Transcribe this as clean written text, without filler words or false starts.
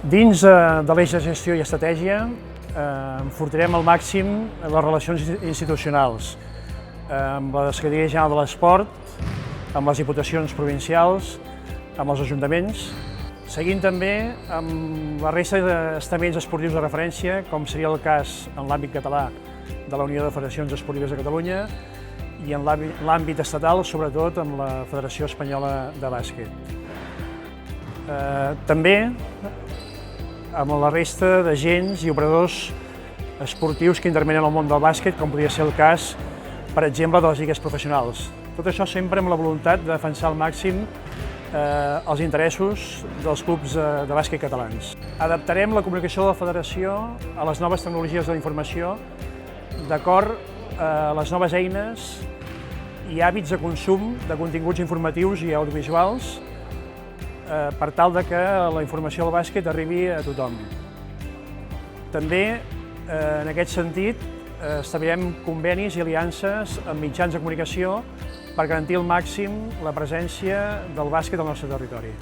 Dins de l'eix de gestió i estratègia enfortirem al màxim les relacions institucionals amb la Secretaria General de l'Esport, amb les diputacions provincials, amb els ajuntaments, seguint també amb la resta d'estaments esportius de referència, com seria el cas en l'àmbit català de la Unió de Federacions Esportives de Catalunya i en l'àmbit estatal, sobretot amb la Federació Espanyola de Bàsquet. També amb la resta d'agents i operadors esportius que intervenen al món del bàsquet, com podria ser el cas, per exemple, de les lligues professionals. Tot això sempre amb la voluntat de defensar al màxim els interessos dels clubs de bàsquet catalans. Adaptarem la comunicació de la federació a les noves tecnologies de la informació d'acord a les noves eines i hàbits de consum de continguts informatius i audiovisuals per tal que la informació del bàsquet arribi a tothom. També, en aquest sentit, establirem convenis i aliances amb mitjans de comunicació per garantir al màxim la presència del bàsquet al nostre territori.